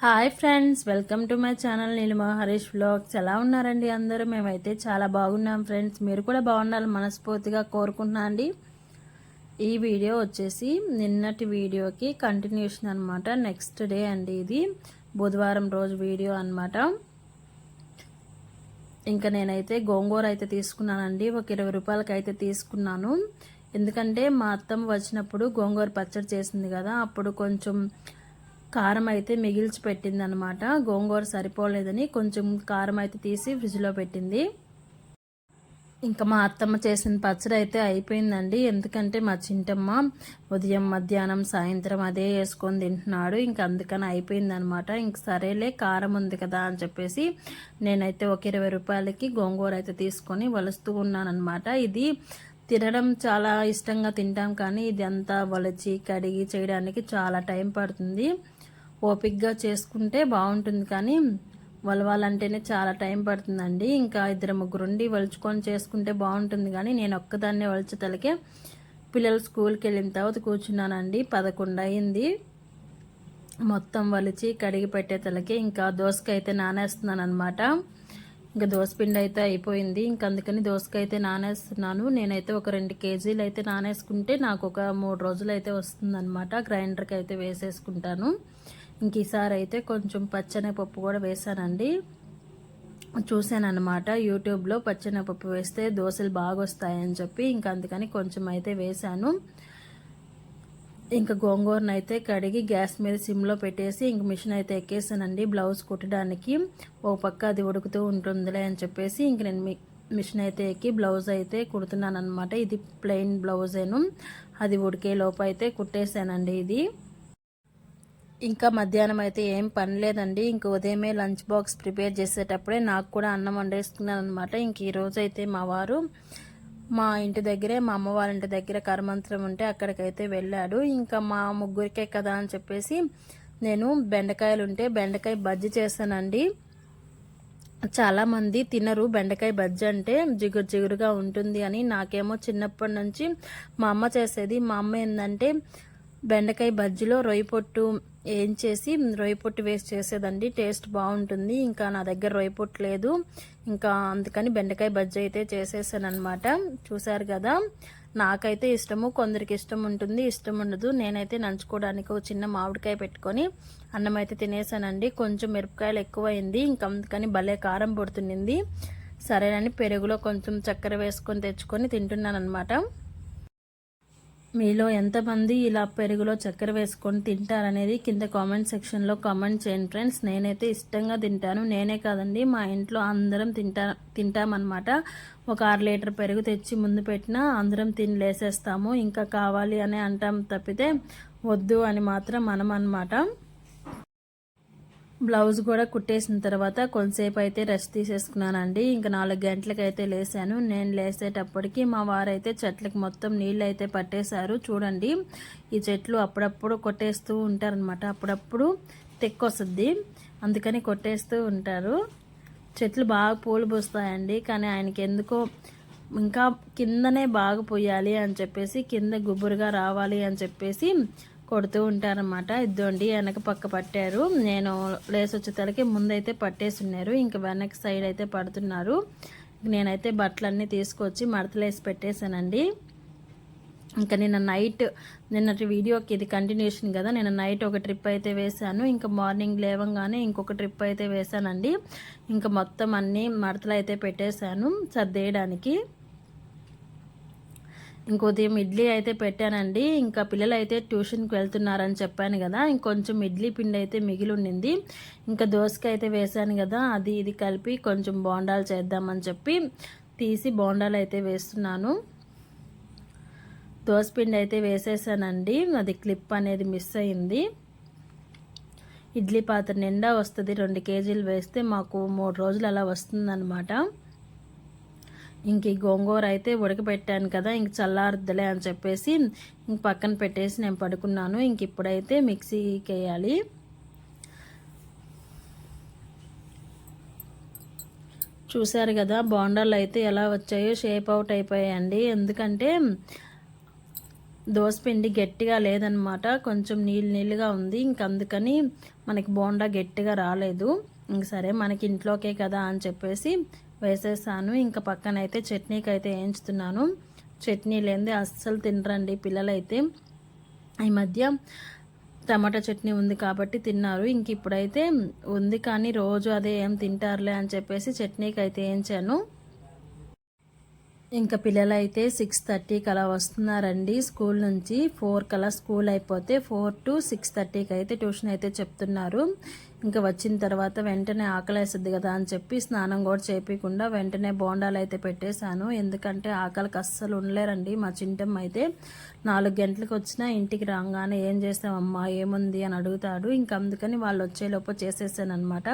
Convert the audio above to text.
Hi friends, welcome to my channel Neelima Harish vlogs. ఎలా ఉన్నారండి అందరూ? మేమైతే చాలా బాగున్నాం ఫ్రెండ్స్. మీరు కూడా బాగుండాలని మనస్ఫూర్తిగా కోరుకుంటున్నా అండి. ఈ వీడియో వచ్చేసి నిన్నటి వీడియోకి కంటిన్యూషన్ అనమాట. నెక్స్ట్ డే అండి, ఇది బుధవారం రోజు వీడియో అనమాట. ఇంకా నేనైతే గోంగూర అయితే తీసుకున్నానండి. ఒక 20 రూపాయలకి అయితే తీసుకున్నాను. ఎందుకంటే మా అత్తమ్మ వచ్చినప్పుడు గోంగూర పచ్చడి చేసింది కదా, అప్పుడు కొంచెం కారం అయితే మిగిల్చి పెట్టింది అనమాట. గోంగూర సరిపోలేదని కొంచెం కారం అయితే తీసి ఫ్రిడ్జ్లో పెట్టింది. ఇంకా మా అత్తమ్మ చేసిన పచ్చడి అయితే అయిపోయిందండి. ఎందుకంటే మా చింటమ్మ ఉదయం మధ్యాహ్నం సాయంత్రం అదే వేసుకొని తింటున్నాడు. ఇంకా అందుకని అయిపోయింది అనమాట. ఇంక సరేలే కారం ఉంది కదా అని చెప్పేసి నేనైతే ఒక 20 రూపాయలకి గోంగూర అయితే తీసుకొని వలుస్తూ ఉన్నానమాట. ఇది తినడం చాలా ఇష్టంగా తింటాం, కానీ ఇది అంతా వలిచి కడిగి చేయడానికి చాలా టైం పడుతుంది. ఓపిక్గా చేసుకుంటే బాగుంటుంది, కానీ వలవాలంటేనే చాలా టైం పడుతుందండి. ఇంకా 2-3 ఉండి వలుచుకొని చేసుకుంటే బాగుంటుంది, కానీ నేను ఒక్కదాన్నే వలిచేతలకే పిల్లలు స్కూల్కి వెళ్ళిన తర్వాత కూర్చున్నానండి. 11 అయింది. మొత్తం వలిచి కడిగి పెట్టేతలకే ఇంకా దోసకాయ అయితే నానేస్తున్నాను అనమాట. ఇంకా దోసపిండి అయితే అయిపోయింది. ఇంక అందుకని దోసకాయ అయితే నానేస్తున్నాను. నేనైతే ఒక 2 కేజీలు అయితే నానేసుకుంటే నాకు ఒక 3 రోజులు అయితే వస్తుందన్నమాట. గ్రైండర్కి అయితే వేసేసుకుంటాను. ఇంక ఈసారి అయితే కొంచెం పచ్చెనపప్పు కూడా వేసానండి. చూసానమాట యూట్యూబ్లో పచ్చెనపప్పు వేస్తే దోశలు బాగా వస్తాయని చెప్పి, ఇంకా అందుకని కొంచెం అయితే వేసాను. ఇంకా గోంగూరను అయితే కడిగి గ్యాస్ మీద సిమ్లో పెట్టేసి ఇంక మిషన్ అయితే ఎక్కేసానండి. బ్లౌజ్ కుట్టడానికి ఓ పక్క అది ఉడుకుతూ ఉంటుందిలే అని చెప్పేసి ఇంక నేను మిషన్ అయితే ఎక్కి బ్లౌజ్ అయితే కుడుతున్నాను అనమాట. ఇది ప్లెయిన్ బ్లౌజేను. అది ఉడికే లోపు అయితే కుట్టేశానండి. ఇది ఇంకా మధ్యాహ్నం అయితే ఏం పని లేదండి. ఇంక ఉదయమే లంచ్ బాక్స్ ప్రిపేర్ చేసేటప్పుడే నాకు కూడా అన్నం వండేసుకున్నాను అనమాట. ఇంక ఈరోజు అయితే మా వారు మా ఇంటి దగ్గరే, మా అమ్మ వాళ్ళ ఇంటి దగ్గర కరమంత్రం ఉంటే అక్కడికైతే వెళ్ళాడు. ఇంకా మా ముగ్గురికే కదా అని చెప్పేసి నేను బెండకాయలు ఉంటే బెండకాయ బజ్జీ చేశానండి. చాలామంది తినరు బెండకాయ బజ్జీ, అంటే జిగురు జిగురుగా ఉంటుంది అని. నాకేమో చిన్నప్పటి నుంచి మా అమ్మ చేసేది. మా అమ్మ ఏంటంటే బెండకాయ బజ్జీలో రొయ్య పొట్టు ఏం చేసి రొయ్య పొట్టు వేసి చేసేదండి. టేస్ట్ బాగుంటుంది. ఇంకా నా దగ్గర రొయ్య పొట్టు లేదు, ఇంకా అందుకని బెండకాయ బజ్జీ అయితే చేసేసాను అనమాట. చూసారు కదా, నాకైతే ఇష్టము, కొందరికి ఇష్టం ఉంటుంది, ఇష్టం ఉండదు. నేనైతే నంచుకోవడానికి ఒక చిన్న మామిడికాయ పెట్టుకొని అన్నం అయితే తినేసానండి. కొంచెం మిరపకాయలు ఎక్కువైంది, ఇంకా అందుకని భలే కారం పడుతుంది. సరేనని పెరుగులో కొంచెం చక్కెర వేసుకొని తెచ్చుకొని తింటున్నాను అనమాట. మీలో ఎంతమంది ఇలా పెరుగులో చక్కెర వేసుకొని తింటారనేది కింద కామెంట్ సెక్షన్లో కామెంట్ చేయండి ఫ్రెండ్స్. నేనైతే ఇష్టంగా తింటాను. నేనే కాదండి, మా ఇంట్లో అందరం తింటామన్నమాట. ఒక 6 లీటర్ పెరుగు తెచ్చి ముందు పెట్టినా అందరం తిని లేసేస్తాము. ఇంకా కావాలి అని అంటాం తప్పితే వద్దు అని మాత్రం మనం అన్నమాట. బ్లౌజ్ కూడా కుట్టేసిన తర్వాత కొంతసేపు అయితే రెస్ట్ తీసేసుకున్నానండి. ఇంకా 4 గంటలకు అయితే లేసాను. నేను లేసేటప్పటికి మా వారైతే చెట్లకు మొత్తం నీళ్ళు అయితే పట్టేశారు. చూడండి, ఈ చెట్లు అప్పుడప్పుడు కొట్టేస్తూ ఉంటారనమాట. అప్పుడప్పుడు తెక్కొస్తుంది, అందుకని కొట్టేస్తూ ఉంటారు. చెట్లు బాగా పూలు పూస్తాయండి, కానీ ఆయనకి ఎందుకో ఇంకా కిందనే బాగా పోయాలి అని చెప్పేసి, కింద గుబురుగా రావాలి అని చెప్పేసి కొడుతూ ఉంటారనమాట. ఇద్దండి వెనక పక్క పట్టారు. నేను లేసి వచ్చేసరికి ముందైతే పట్టేసి ఉన్నారు, ఇంకా వెనక సైడ్ అయితే పడుతున్నారు. నేనైతే బట్టలన్నీ తీసుకొచ్చి మడతలేసి పెట్టేశానండి. ఇంకా నిన్నటి వీడియోకి ఇది కంటిన్యూషన్ కదా, నేను నైట్ ఒక ట్రిప్ అయితే వేశాను. ఇంకా మార్నింగ్ లేవంగానే ఇంకొక ట్రిప్ అయితే వేశానండి. ఇంకా మొత్తం అన్నీ మడతలు అయితే పెట్టేశాను సర్దేయడానికి. ఇంక ఉదయం ఇడ్లీ అయితే పెట్టానండి. ఇంకా పిల్లలు అయితే ట్యూషన్కి వెళ్తున్నారని చెప్పాను కదా, ఇంకొంచెం ఇడ్లీ పిండి అయితే మిగిలి ఉండింది. ఇంకా దోసకాయ అయితే వేసాను కదా, అది ఇది కలిపి కొంచెం బోండాలు చేద్దామని చెప్పి తీసి బోండాలు అయితే వేస్తున్నాను. దోసపిండి అయితే వేసేసానండి, అది క్లిప్ అనేది మిస్ అయింది. ఇడ్లీ పాత్ర నిండా వస్తుంది. 2 కేజీలు వేస్తే మాకు 3 రోజులు అలా వస్తుందన్నమాట. ఇంక ఈ గోంగూర అయితే ఉడకబెట్టాను కదా, ఇంక చల్లారుద్దులే అని చెప్పేసి ఇంక పక్కన పెట్టేసి నేను పడుకున్నాను. ఇంక ఇప్పుడైతే మిక్సీకి వేయాలి. చూసారు కదా, బోండాలు అయితే ఎలా వచ్చాయో షేప్ అవుట్ అయిపోయాయండి. ఎందుకంటే దోసపిండి గట్టిగా లేదనమాట, కొంచెం నీళ్ళుగా ఉంది. ఇంక అందుకని మనకి బోండా గట్టిగా రాలేదు. ఇంక సరే మనకి ఇంట్లోకే కదా అని చెప్పేసి వేసేసాను. ఇంకా పక్కనైతే చట్నీకి అయితే వేయించుతున్నాను. చట్నీ లేనిదే అస్సలు తినరండి పిల్లలైతే. ఈ మధ్య టమాటా చట్నీ ఉంది కాబట్టి తిన్నారు. ఇంక ఇప్పుడైతే ఉంది కానీ రోజు అదే ఏం తింటారులే అని చెప్పేసి చట్నీకి అయితే వేయించాను. ఇంకా పిల్లలైతే 6:30కి అలా వస్తున్నారండి స్కూల్ నుంచి. 4 కల్లా స్కూల్ అయిపోతే 4 to 6:30కి అయితే ట్యూషన్ అయితే చెప్తున్నారు. ఇంకా వచ్చిన తర్వాత వెంటనే ఆకలేస్తుంది కదా అని చెప్పి స్నానం కూడా చేయకుండా వెంటనే బోండాలు అయితే పెట్టేశాను. ఎందుకంటే ఆకలికి అస్సలు ఉండలేరండి. మా చింటమ్మ అయితే 4 గంటలకు వచ్చినా ఇంటికి రాగానే ఏం చేస్తామమ్మా ఏముంది అని అడుగుతాడు. ఇంక అందుకని వాళ్ళు వచ్చేలోపు చేసేసాను అనమాట.